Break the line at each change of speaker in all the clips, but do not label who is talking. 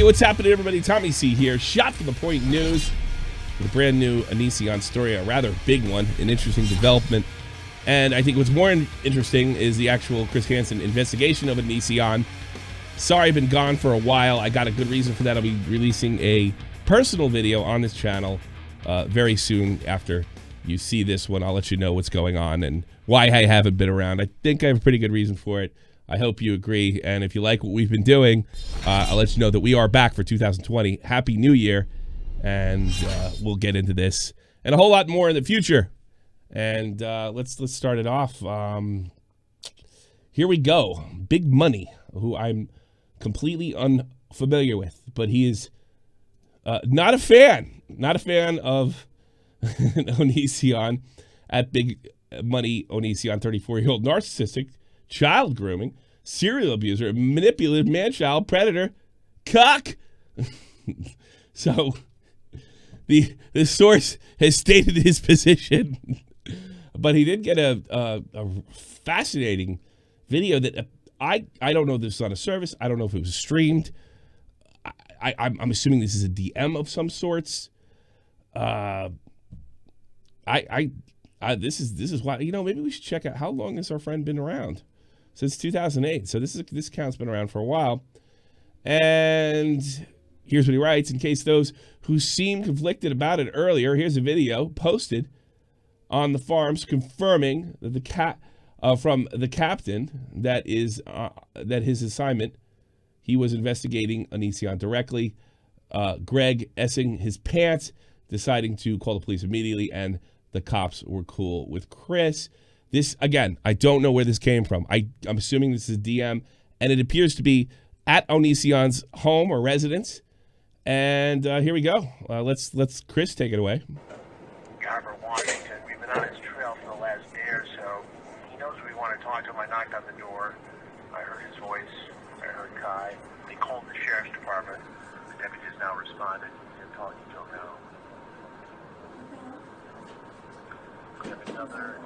what's happening, everybody? Tommy C here. Shot from the Point News with a brand new Onision story, a rather big one, an interesting development. And I think what's more interesting is the actual Chris Hansen investigation of Onision. Sorry I've been gone for a while. I got a good reason for that. I'll be releasing a personal video on this channel very soon after you see this one. I'll let you know what's going on and why I haven't been around. I think I have a pretty good reason for it. I hope you agree. And if you like what we've been doing, I'll let you know that we are back for 2020. Happy New Year. And we'll get into this and a whole lot more in the future. And let's start it off. Here we go. Big Money, who I'm completely unfamiliar with, but he is not a fan of Onision at Big Money. Onision, 34-year-old narcissistic, child grooming, serial abuser, manipulative man-child predator, cock. So the source has stated his position, but he did get a fascinating video that I don't know if this is on a service. I don't know if it was streamed. I'm assuming this is a DM of some sorts. This is why, maybe we should check out how long has our friend been around. Since 2008. So this account's been around for a while. And here's what he writes. In case those who seemed conflicted about it earlier, here's a video posted on the forums confirming that from the captain that his assignment, he was investigating Onision directly. Greg essing his pants, deciding to call the police immediately, and the cops were cool with Chris. This, again, I don't know where this came from. I'm assuming this is DM, and it appears to be at Onision's home or residence. And here we go. Let's Chris take it away.
Garber, Washington. We've been on his trail for the last day or so. He knows we want to talk to him. I knocked on the door. I heard his voice. I heard Kai. They called the sheriff's department. The deputies now responded. They're talking to him now. We have another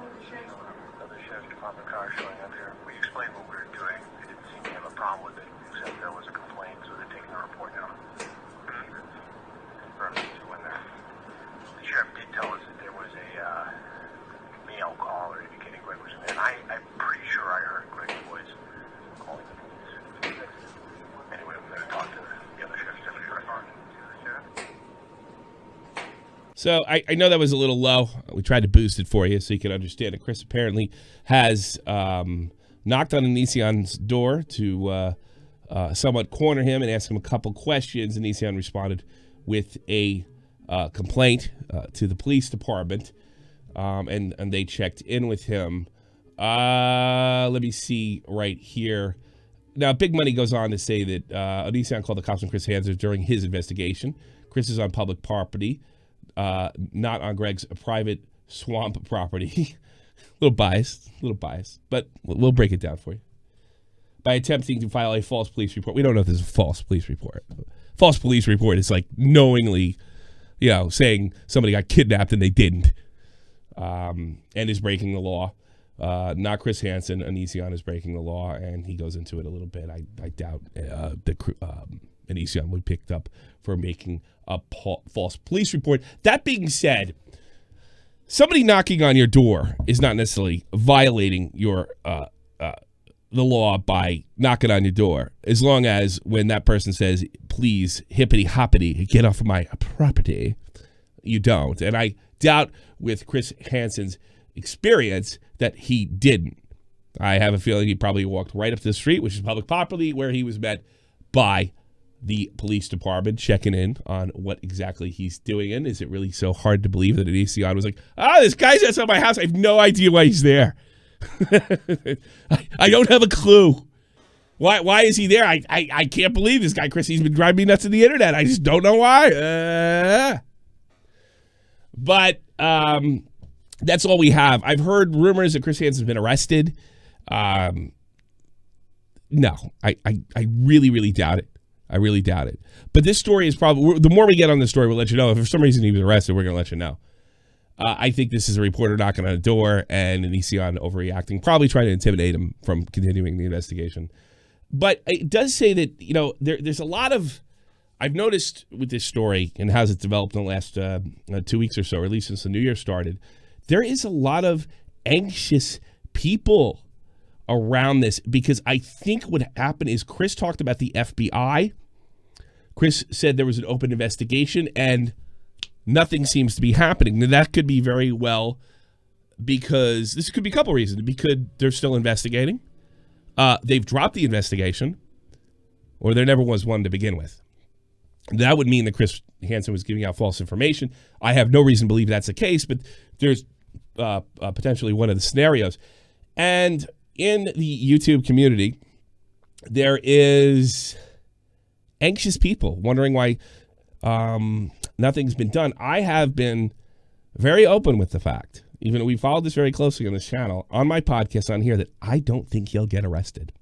sheriff's department car showing up here. We explained what we were doing. They didn't seem to have a problem with it, except there was a complaint, so they're taking the report now. Confirmed to when the sheriff did tell us that there was a mail call or indicating Greg was in there. And I'm pretty sure I heard Greg's voice calling the police. Anyway, I'm going to talk to the other sheriff's deputy right now.
So I know that was a little low. We tried to boost it for you so you can understand it. Chris apparently has knocked on Onision's door to somewhat corner him and ask him a couple questions. Onision responded with a complaint to the police department, and they checked in with him. Let me see right here. Now, Big Money goes on to say that Onision called the cops on Chris Hansen during his investigation. Chris is on public property, not on Greg's private swamp property. a little biased, but we'll break it down for you. By attempting to file a false police report. We don't know if this is a false police report. False police report is like knowingly, saying somebody got kidnapped and they didn't, and is breaking the law. Not Chris Hansen. Onision is breaking the law, and he goes into it a little bit. I doubt that Onision would be picked up for making a false police report. That being said, somebody knocking on your door is not necessarily violating your the law by knocking on your door, as long as when that person says, please, hippity hoppity, get off of my property, you don't. And I doubt with Chris Hansen's experience that he didn't. I have a feeling he probably walked right up to the street, which is public property, where he was met by the police department checking in on what exactly he's doing. And is it really so hard to believe that Onision was like, this guy's outside my house. I have no idea why he's there. I don't have a clue. Why is he there? I can't believe this guy, Chris. He's been driving me nuts on the internet. I just don't know why. But that's all we have. I've heard rumors that Chris Hansen's been arrested. No, I really, really doubt it. I really doubt it. But this story is probably, the more we get on this story, we'll let you know. If for some reason he was arrested, we're going to let you know. I think this is a reporter knocking on a door and Onision overreacting, probably trying to intimidate him from continuing the investigation. But it does say that, there's a lot of I've noticed with this story and how it's developed in the last 2 weeks or so, or at least since the new year started, there is a lot of anxious people around this, because I think what happened is Chris talked about the FBI. Chris said there was an open investigation and nothing seems to be happening. Now, that could be very well because this could be a couple reasons. Because they're still investigating. They've dropped the investigation, or there never was one to begin with. That would mean that Chris Hansen was giving out false information. I have no reason to believe that's the case, but there's potentially one of the scenarios. And in the YouTube community, there is anxious people wondering why nothing's been done. I have been very open with the fact, even though we followed this very closely on this channel, on my podcast on here, that I don't think he'll get arrested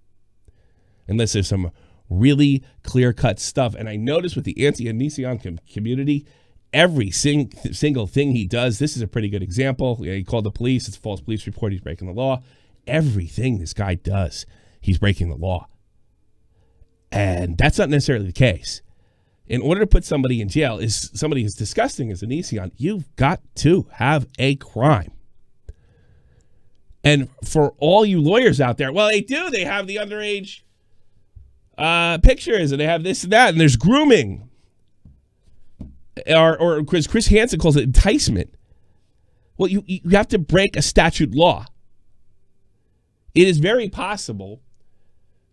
unless there's some really clear-cut stuff. And I noticed with the anti-Onision community, every single thing he does, this is a pretty good example. He called the police. It's a false police report. He's breaking the law. Everything this guy does, he's breaking the law. And that's not necessarily the case. In order to put somebody in jail, is somebody as disgusting as Onision, you've got to have a crime. And for all you lawyers out there, well, they do. They have the underage pictures, and they have this and that, and there's grooming. Or Chris Hansen calls it enticement. Well, you have to break a statute law. It is very possible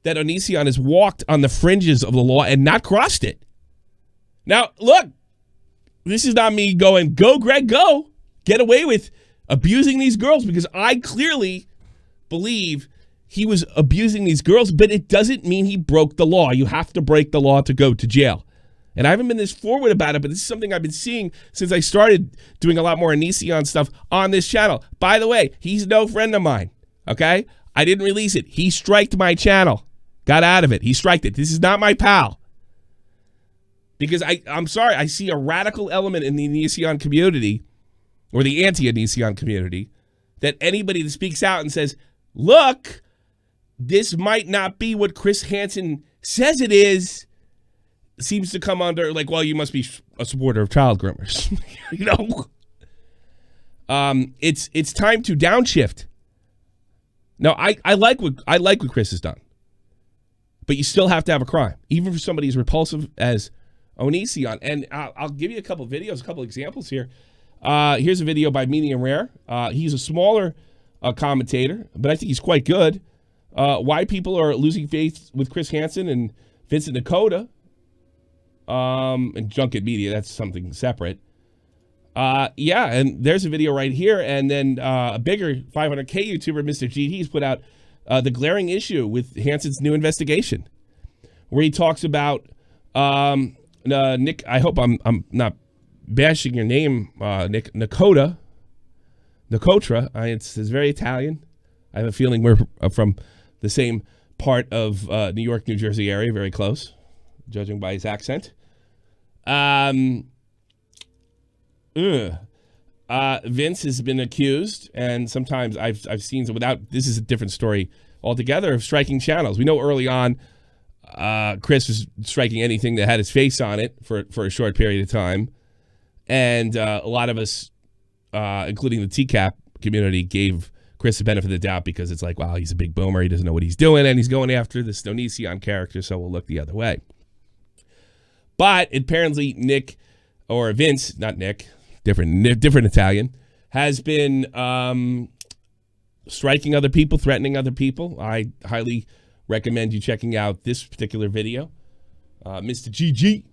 that Onision has walked on the fringes of the law and not crossed it. Now, look, this is not me going, go, Greg, go. Get away with abusing these girls, because I clearly believe he was abusing these girls, but it doesn't mean he broke the law. You have to break the law to go to jail. And I haven't been this forward about it, but this is something I've been seeing since I started doing a lot more Onision stuff on this channel. By the way, he's no friend of mine, okay? I didn't release it. He striked my channel. Got out of it. He striked it. This is not my pal. Because I'm sorry, I see a radical element in the Onision community, or the anti-Onision community, that anybody that speaks out and says, look, this might not be what Chris Hansen says it is, seems to come under, like, well, you must be a supporter of child groomers. You know? It's time to downshift. Now, I like what Chris has done. But you still have to have a crime, even for somebody as repulsive as Onision. And I'll give you a couple of videos, a couple of examples here. Here's a video by Medium Rare. He's a smaller commentator, but I think he's quite good. Why people are losing faith with Chris Hansen and Vincent Nakota. And Junket Media, that's something separate. Yeah, and there's a video right here. And then a bigger 500K YouTuber, Mr. GT's put out the glaring issue with Hansen's new investigation, where he talks about Nick. I hope I'm not bashing your name, Nick Nakotra. It's very Italian. I have a feeling we're from the same part of New York, New Jersey area, very close, judging by his accent. Vince has been accused, and sometimes I've seen, without, this is a different story altogether, of striking channels. We know early on Chris was striking anything that had his face on it for a short period of time, and a lot of us, including the TCAP community, gave Chris the benefit of the doubt, because it's like, wow, he's a big boomer, he doesn't know what he's doing, and he's going after this Onision character, so we'll look the other way. But apparently Nick, or Vince, not Nick, different Italian, has been striking other people, threatening other people. I highly recommend you checking out this particular video, Mr. GG,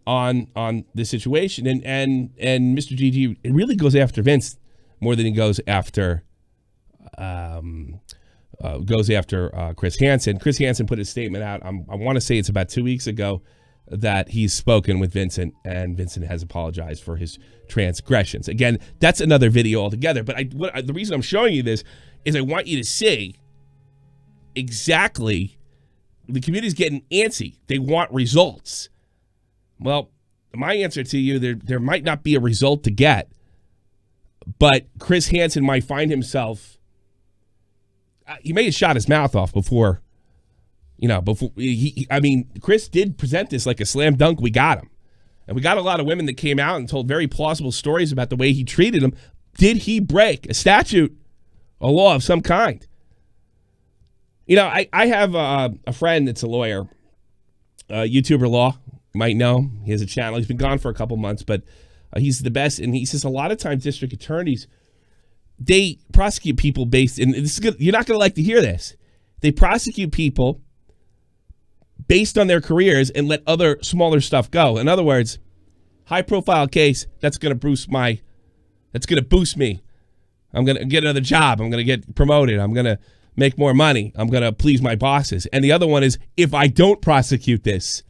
on this situation. And Mr. GG, it really goes after Vince more than he goes after Chris Hansen. Chris Hansen put his statement out, I want to say it's about 2 weeks ago, that he's spoken with Vincent, and Vincent has apologized for his transgressions. Again, that's another video altogether. But the reason I'm showing you this is I want you to see exactly, the community's getting antsy. They want results. Well, my answer to you, there might not be a result to get, but Chris Hansen might find himself, he may have shot his mouth off before before Chris did present this like a slam dunk. We got him. And we got a lot of women that came out and told very plausible stories about the way he treated them. Did he break a statute, a law of some kind? I have a friend that's a lawyer, YouTuber Law. You might know. He has a channel. He's been gone for a couple months, but he's the best. And he says a lot of times district attorneys, they prosecute people based, and this is good, you're not going to like to hear this. They prosecute people based on their careers and let other smaller stuff go. In other words, high profile case, that's going to boost me. I'm going to get another job. I'm going to get promoted. I'm going to make more money. I'm going to please my bosses. And the other one is, if I don't prosecute this,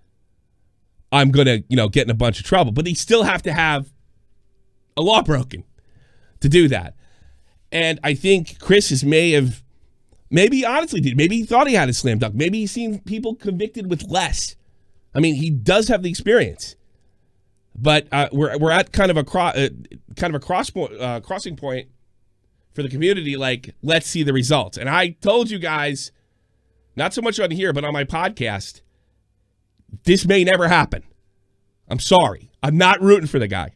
I'm going to, get in a bunch of trouble. But they still have to have a law broken to do that. And I think Chris maybe he honestly did. Maybe he thought he had a slam dunk. Maybe he's seen people convicted with less. I mean, he does have the experience. But we're at kind of a crossing point for the community. Like, let's see the results. And I told you guys, not so much on here, but on my podcast, this may never happen. I'm sorry. I'm not rooting for the guy.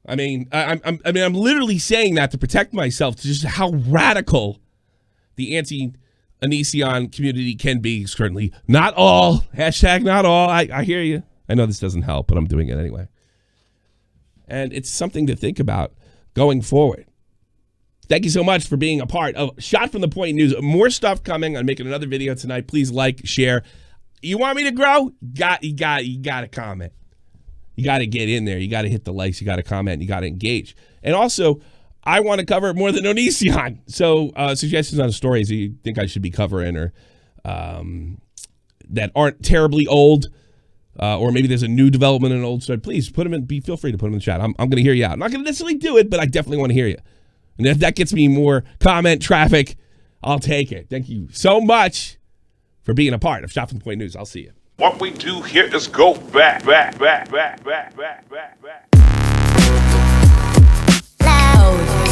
I mean, I'm literally saying that to protect myself, to just how radical the anti-Onision community can be currently. Not all. Hashtag not all. I hear you. I know this doesn't help, but I'm doing it anyway. And it's something to think about going forward. Thank you so much for being a part of Shot from the Point News. More stuff coming. I'm making another video tonight. Please like, share. You want me to grow? You got to comment. You got to get in there. You got to hit the likes. You got to comment. You got to engage. And also, I want to cover more than Onision. So suggestions on stories that you think I should be covering, or that aren't terribly old, or maybe there's a new development in an old story. Please put them in. Feel free to put them in the chat. I'm going to hear you out. I'm not going to necessarily do it, but I definitely want to hear you. And if that gets me more comment traffic, I'll take it. Thank you so much for being a part of Shot from the Point News. I'll see you.
What we do here is go back.
Loud.